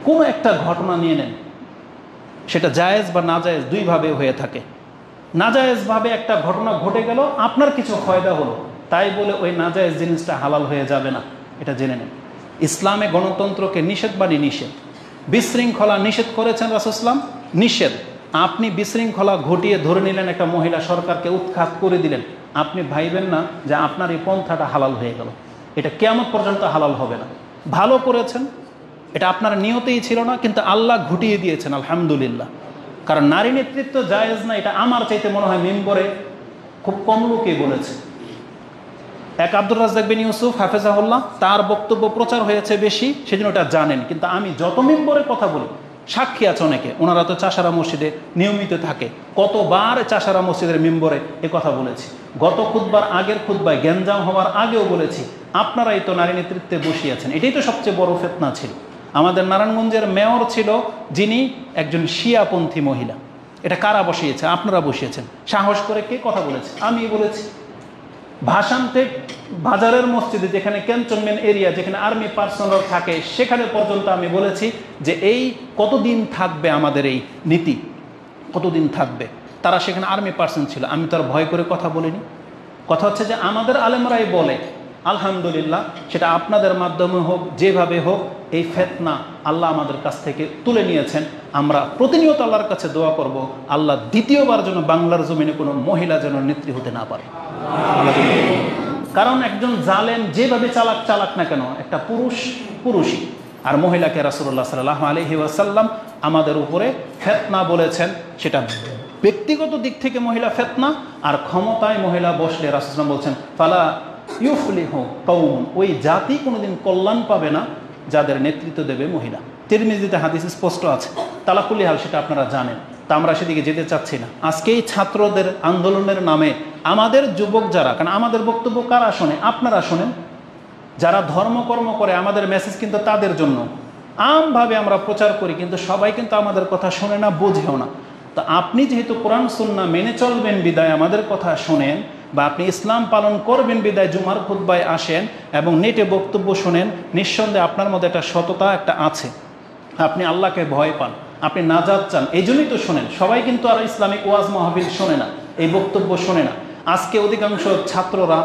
কোনো একটা ঘটনা নিয়ে নেন, সেটা জায়েজ বা নাজায়েজ দুইভাবে হয়ে থাকে। নাজায়েজভাবে একটা ঘটনা ঘটে গেল, আপনার কিছু ফায়দা হলো, তাই বলে ওই নাজায়েজ জিনিসটা হালাল হয়ে যাবে না, এটা জেনে নেন। ইসলামে গণতন্ত্রকে নিষেধ বানি নিষেধ, বিশৃঙ্খলা নিষেধ করেছেন রাসূল ইসলাম, নিষেধ। আপনি বিশৃঙ্খলা ঘটিয়ে ধরে নিলেন একটা মহিলা, সরকারকে উৎখাত করে দিলেন, আপনি ভাইবেন না যে আপনার এই পন্থাটা হালাল হয়ে গেল, এটা কিয়ামত পর্যন্ত হালাল হবে না। ভালো করেছেন, এটা আপনার নিয়তেই ছিল না, কিন্তু আল্লাহ ঘটিয়ে দিয়েছেন, আলহামদুলিল্লাহ। কারণ নারী নেতৃত্ব জায়েজ না, এটা আমার চাইতে মনে হয় মেম্বরে খুব কম লোকেই বলেছে। এক আব্দুর রাজ্জাক বিন ইউসুফ হাফেজাহুল্লাহ, তার বক্তব্য প্রচার হয়েছে বেশি, সেজন্য এটা জানেন। কিন্তু আমি যত মেম্বরে কথা বলি, সাক্ষী আছে অনেকে, ওনারা তো চাষারা মসজিদে নিয়মিত থাকে, কতবার চাষারা মসজিদের মেম্বরে এ কথা বলেছি। গত খুতবার আগের খুতবায় গ্যাঞ্জাম হওয়ার আগেও বলেছি, আপনারাই তো নারী নেতৃত্বে বসিয়েছেন। এটাই তো সবচেয়ে বড় ফিতনা ছিল। আমাদের নারায়ণগঞ্জের মেয়র ছিল যিনি একজন শিয়াপন্থী মহিলা, এটা কারা বসিয়েছে? আপনারা বসিয়েছেন। সাহস করে কে কথা বলেছে? আমি বলেছি। ভাষান্তে বাজারের মসজিদে, যেখানে ক্যান্টনমেন্ট এরিয়া, যেখানে আর্মি পার্সোনাল থাকে, সেখানে পর্যন্ত আমি বলেছি যে এই কতদিন থাকবে আমাদের এই নীতি, কতদিন থাকবে। তারা সেখানে আর্মি পার্সন ছিল, আমি তো আর ভয় করে কথা বলিনি। কথা হচ্ছে যে আমাদের আলেমরাই বলে, আলহামদুলিল্লাহ, সেটা আপনাদের মাধ্যমে হোক, যেভাবে হোক, এই ফিতনা আল্লাহ আমাদের কাছ থেকে তুলে নিয়েছেন। আমরা প্রতিনিয়ত আল্লাহর কাছে দোয়া করব, আল্লাহ দ্বিতীয়বার যেন বাংলার জমিনে কোনো মহিলা যেন নেত্রী হতে না পারে। কারণ একজন জালেম যেভাবে চালাক না কেন, একটা পুরুষই। আর মহিলাকে রাসূলুল্লাহ সাল্লাল্লাহু আলাইহি ওয়াসাল্লাম আমাদের উপরে ফিতনা বলেছেন। সেটা ব্যক্তিগত দিক থেকে মহিলা ফিতনা, আর ক্ষমতায় মহিলা বসলে রাসূল বলছেন ফালা ইউফলিহু কওম, ওই জাতি কোনোদিন কল্যাণ পাবে না যাদের নেতৃত্ব দেবে মহিলা। তিরমিজিতে হাদিস স্পষ্ট আছে। তালাকুলি হাল, সেটা আপনারা জানেন, তা আমরা সেদিকে যেতে চাচ্ছি না। আজকে এই ছাত্রদের আন্দোলনের নামে আমাদের যুবক যারা, কারণ আমাদের বক্তব্য কারা শোনে? আপনারা শোনেন। যারা ধর্মকর্ম করে, আমাদের মেসেজ কিন্তু তাদের জন্য। আমভাবে আমরা প্রচার করি, কিন্তু সবাই কিন্তু আমাদের কথা শোনে না, বোঝেও না। তো আপনি যেহেতু কোরআন সুন্নাহ মেনে চলবেন বিদায় আমাদের কথা শোনেন, বা আপনি ইসলাম পালন করবেন বিদায় জুমার খুতবায় আসেন এবং নেটে বক্তব্য শোনেন, নিঃসন্দেহে আপনার মধ্যে একটা সততা একটা আছে, আপনি আল্লাহকে ভয় পান, আপনি নাজাত চান, এই জন্যই তো শোনেন। সবাই কিন্তু আর ইসলামিক ওয়াজ মাহফিল শোনে না, এই বক্তব্য শোনে না। আজকে অধিকাংশ ছাত্ররা,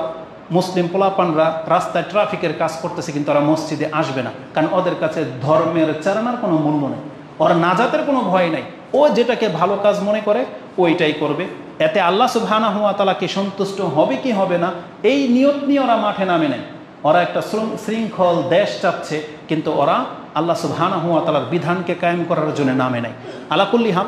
মুসলিম পোলাপানরা রাস্তায় ট্রাফিকের কাজ করতেছে, কিন্তু ওরা মসজিদে আসবে না, কারণ ওদের কাছে ধর্মের চারণার কোনো মূল্য নেই, ওরা নাজাতের কোনো ভয় নাই। ও যেটাকে ভালো কাজ মনে করে ওইটাই করবে। এতে আল্লাহ সুবহানাহু ওয়া তাআলা কি সন্তুষ্ট হবে কি হবে না, এই নিয়ত নিয়ে ওরা মাঠে নামে নেয়। ওরা একটা শৃঙ্খল দেশ চাচ্ছে, কিন্তু ওরা আল্লাহ সুবহানাহু ওয়া তাআলার বিধানকে কায়েম করার জন্য নামে নেয়। আলা কুল্লি হাল,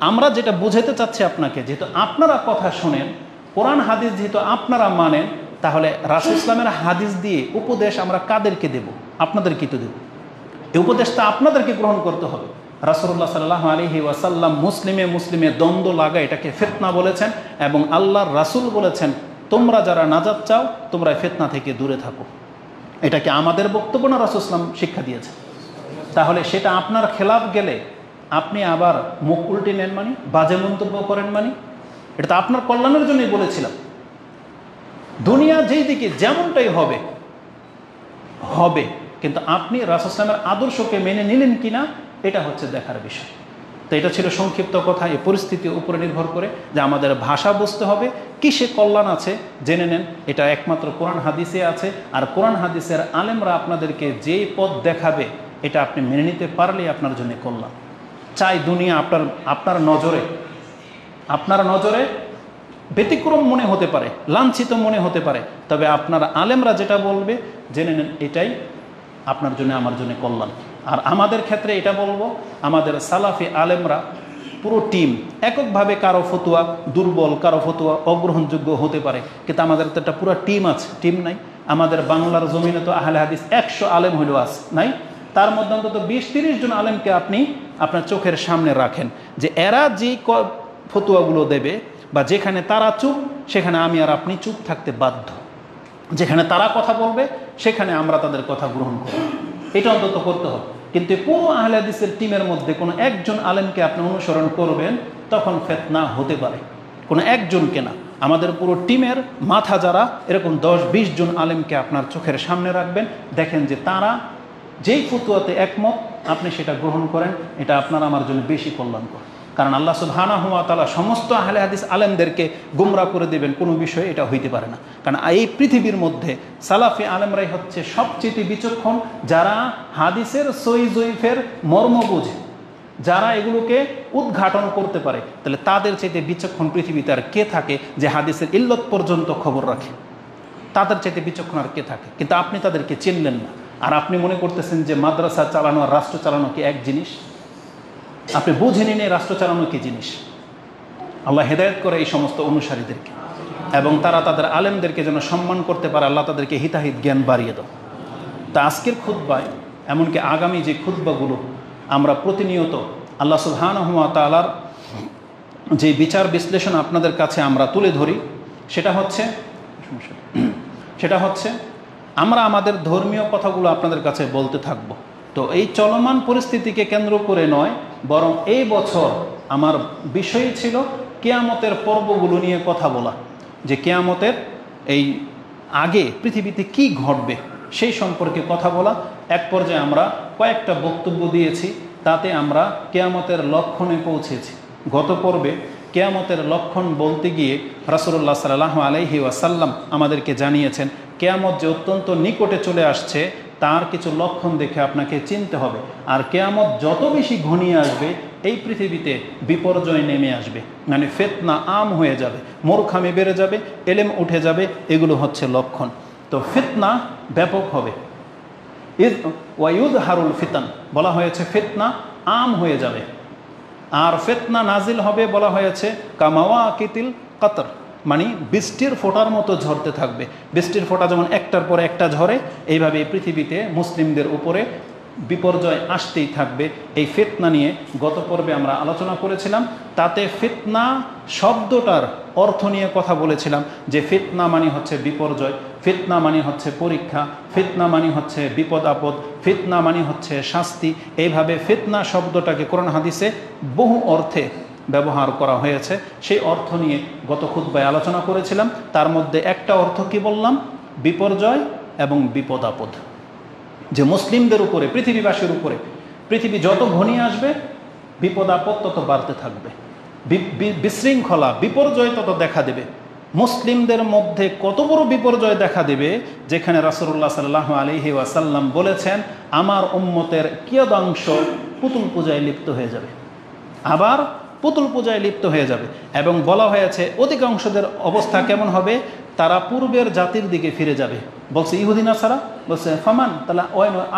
আমরা যেটা বোঝাতে চাচ্ছি আপনাকে, যেহেতু আপনারা কথা শোনেন, কোরআন হাদিস যেহেতু আপনারা মানেন, তাহলে রাসূল ইসলামের হাদিস দিয়ে উপদেশ আমরা কাদেরকে দেব? আপনাদেরকে তো দেব। এই উপদেশটা আপনাদেরকে গ্রহণ করতে হবে। রাসূলুল্লাহ সাল্লাল্লাহু আলাইহি ওয়াসাল্লাম মুসলিমে দ্বন্দ্ব লাগা, এটাকে ফিতনা বলেছেন, এবং আল্লাহর রাসূল বলেছেন তোমরা যারা নাজাত চাও তোমরা ফিতনা থেকে দূরে থাকো। এটাকে আমাদের বক্তব্য না, রাসূল ইসলাম শিক্ষা দিয়েছে। তাহলে সেটা আপনার খেলাফ গেলে আপনি আবার মুখ উল্টে নেন মানি, বাজে মন্তব্য করেন মানি, এটা তো আপনার কল্যাণের জন্যই বলেছিলাম। দুনিয়া যেই দিকে যেমনটাই হবে হবে, কিন্তু আপনি রাসূল ইসলামের আদর্শকে মেনে নিলেন কিনা, এটা হচ্ছে দেখার বিষয়। তো এটা ছিল সংক্ষিপ্ত কথা। এই পরিস্থিতির উপরে নির্ভর করে যে আমাদের ভাষা বুঝতে হবে, কিসে কল্যাণ আছে জেনে নেন। এটা একমাত্র কোরআন হাদিসে আছে, আর কোরআন হাদিসের আলেমরা আপনাদেরকে যেই পথ দেখাবে এটা আপনি মেনে নিতে পারলেই আপনার জন্য কল্যাণ। চাই দুনিয়া আপনার নজরে ব্যতিক্রম মনে হতে পারে, লাঞ্ছিত মনে হতে পারে, তবে আপনার আলেমরা যেটা বলবে জেনে নেন এটাই আপনার জন্য আমার জন্য কল্যাণ। আর আমাদের ক্ষেত্রে এটা বলবো, আমাদের সালাফি আলেমরা পুরো টিম, এককভাবে কারো ফতুয়া দুর্বল, কারো ফতুয়া অগ্রহণযোগ্য হতে পারে, কিন্তু আমাদের তো একটা পুরো টিম আছে। টিম নাই? আমাদের বাংলার জমিনে তো আহলে হাদিস 100 আলেম হইলেও আছে, নাই? তার মধ্যে অন্তত 20-30 জন আলেমকে আপনি আপনার চোখের সামনে রাখেন, যে এরা যে ফতুয়াগুলো দেবে, বা যেখানে তারা চুপ সেখানে আমি আর আপনি চুপ থাকতে বাধ্য, যেখানে তারা কথা বলবে সেখানে আমরা তাদের কথা গ্রহণ করব, এটা অন্তত করতে হবে। কিন্তু পুরো আহলে হাদিসের টিমের মধ্যে কোনো একজন আলেমকে আপনি অনুসরণ করবেন, তখন ফিতনা হতে পারে। কোনো একজনকে না, আমাদের পুরো টিমের মাথা যারা, এরকম 10-20 জন আলেমকে আপনার চোখের সামনে রাখবেন। দেখেন যে তারা যেই ফতুয়াতে একমত আপনি সেটা গ্রহণ করেন, এটা আপনার আমার জন্য বেশি কল্যাণকর। কারণ আল্লাহ সুবহানাহু ওয়া তাআলা সমস্ত আহলে হাদিস আলেমদেরকে গুমরা করে দেবেন কোনো বিষয়ে এটা হইতে পারে না। কারণ এই পৃথিবীর মধ্যে সালাফি আলেমরাই হচ্ছে সবচেয়ে বিচক্ষণ, যারা হাদিসের সহি জয়ীফের মর্ম বোঝে, যারা এগুলোকে উদ্ঘাটন করতে পারে। তাহলে তাদের চাইতে বিচক্ষণ পৃথিবীতে আর কে থাকে যে হাদিসের ইল্লত পর্যন্ত খবর রাখে? তাদের চাইতে বিচক্ষণ আর কে থাকে? কিন্তু আপনি তাদেরকে চিনলেন না, আর আপনি মনে করতেছেন যে মাদ্রাসা চালানো আর রাষ্ট্র চালানো কি এক জিনিস? আপনি বুঝেনি নেই রাষ্ট্র চালানো কি জিনিস। আল্লাহ হেদায়েত করে এই সমস্ত অনুসারীদেরকে, এবং তারা তাদের আলেমদেরকে যেন সম্মান করতে পারে। আল্লাহ তাদেরকে হিতাহিত জ্ঞান বাড়িয়ে দাও। তা আজকের খুতবায়, এমনকি আগামী যে খুতবাগুলো আমরা প্রতিনিয়ত আল্লাহ সুবহানাহু ওয়া তাআলার যে বিচার বিশ্লেষণ আপনাদের কাছে আমরা তুলে ধরি, সেটা হচ্ছে আমরা আমাদের ধর্মীয় কথাগুলো আপনাদের কাছে বলতে থাকব। তো এই চলমান পরিস্থিতিকে কেন্দ্র করে নয়, বরং এই বছর আমার বিষয় ছিল কিয়ামতের পর্বগুলো নিয়ে কথা বলা, যে কিয়ামতের এই আগে পৃথিবীতে কি ঘটবে সেই সম্পর্কে কথা বলা। এক পর্যায়ে আমরা কয়েকটা বক্তব্য দিয়েছি, তাতে আমরা কিয়ামতের লক্ষণে পৌঁছেছি। গত পর্বে কিয়ামতের লক্ষণ বলতে গিয়ে রাসূলুল্লাহ সাল্লাল্লাহু আলাইহি ওয়াসাল্লাম আমাদেরকে জানিয়েছেন কিয়ামত যে অত্যন্ত নিকটে চলে আসছে, তার কিছু লক্ষণ দেখে আপনাকে চিনতে হবে। আর কিয়ামত যত বেশি ঘনিয়ে আসবে, এই পৃথিবীতে বিপর্যয় নেমে আসবে, মানে ফিতনা আম হয়ে যাবে, মূর্খামি বেড়ে যাবে, এলেম উঠে যাবে। এগুলো হচ্ছে লক্ষণ। তো ফিতনা ব্যাপক হবে। ওয়ায়ুযহারুল ফিতান বলা হয়েছে, ফিতনা আম হয়ে যাবে। আর ফিতনা নাজিল হবে বলা হয়েছে কামাওয়াকিতিল কতর, মানে বৃষ্টির ফোঁটার মতো ঝরতে থাকবে। বৃষ্টির ফোঁটা যেমন একটার পর একটা ঝরে, এইভাবে পৃথিবীতে মুসলিমদের উপরে বিপর্যয় আসতেই থাকবে। এই ফিতনা নিয়ে গত পর্বে আমরা আলোচনা করেছিলাম। তাতে ফিতনা শব্দটার অর্থ নিয়ে কথা বলেছিলাম, যে ফিতনা মানে হচ্ছে বিপর্যয়, ফিতনা মানে হচ্ছে পরীক্ষা, ফিতনা মানে হচ্ছে বিপদ আপদ, ফিতনা মানে হচ্ছে শাস্তি। এইভাবে ফিতনা শব্দটাকে কোরআন হাদিসে বহু অর্থে ব্যবহার করা হয়েছে। সেই অর্থ নিয়ে গত খুতবায় আলোচনা করেছিলাম। তার মধ্যে একটা অর্থ কি বললাম? বিপর্যয় এবং বিপদ আপদ, যে মুসলিমদের উপরে, পৃথিবীবাসীর উপরে পৃথিবী যত ঘনিয়ে আসবে, বিপদ আপদ তত বাড়তে থাকবে, বিশৃঙ্খলা বিপর্যয় তত দেখা দেবে। মুসলিমদের মধ্যে কত বড় বিপর্যয় দেখা দেবে, যেখানে রাসূলুল্লাহ সাল্লাল্লাহু আলাইহি ওয়াসাল্লাম বলেছেন আমার উম্মতের কিয়দাংশ পুতুল পূজায় লিপ্ত হয়ে যাবে, আবার পুতুল পূজায় লিপ্ত হয়ে যাবে। এবং বলা হয়েছে অধিকাংশদের অবস্থা কেমন হবে? তারা পূর্বের জাতির দিকে ফিরে যাবে। বলছে ইহুদি নাসারা, বলছে ফামান, তাহলে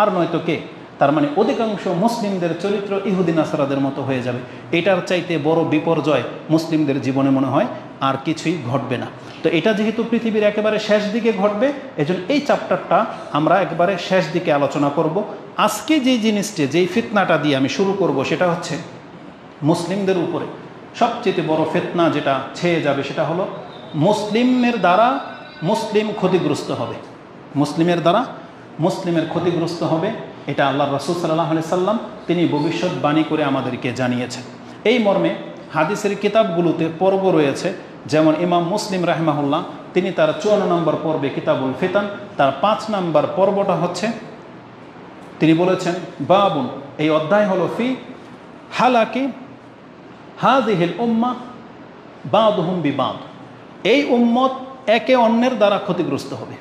আর নয়তো কে? তার মানে অধিকাংশ মুসলিমদের চরিত্র ইহুদি নাসারাদের মতো হয়ে যাবে। এটার চাইতে বড় বিপর্যয় মুসলিমদের জীবনে মনে হয় আর কিছুই ঘটবে না। তো এটা যেহেতু পৃথিবীর একেবারে শেষ দিকে ঘটবে, এজন্য এই চ্যাপ্টারটা আমরা একেবারে শেষ দিকে আলোচনা করব। আজকে যেই জিনিসটি, যেই ফিতনাটা দিয়ে আমি শুরু করব, সেটা হচ্ছে মুসলিমদের উপরে সবচেয়ে বড় ফিতনা যেটা ছেয়ে যাবে, সেটা হলো মুসলিমের দ্বারা মুসলিম ক্ষতিগ্রস্ত হবে। মুসলিমের দ্বারা মুসলিমের ক্ষতিগ্রস্ত হবে, এটা আল্লাহ রাসূল সাল্লাল্লাহু আলাইহি সাল্লাম তিনি ভবিষ্যৎবাণী করে আমাদেরকে জানিয়েছেন। এই মর্মে হাদিসের কিতাবগুলোতে পর্ব রয়েছে, যেমন ইমাম মুসলিম রাহিমাহুল্লাহ তিনি তার 54 নম্বর পর্বে কিতাবুল ফিতান, তার 5 নম্বর পর্বটা হচ্ছে, তিনি বলেছেন বাবুন, এই অধ্যায় হলো ফি হালাকি হাযিহিল উম্মাহ বাদুহুম বিবাদ, এই উম্মত একে অন্যের দ্বারা ক্ষতিগ্রস্ত হবে।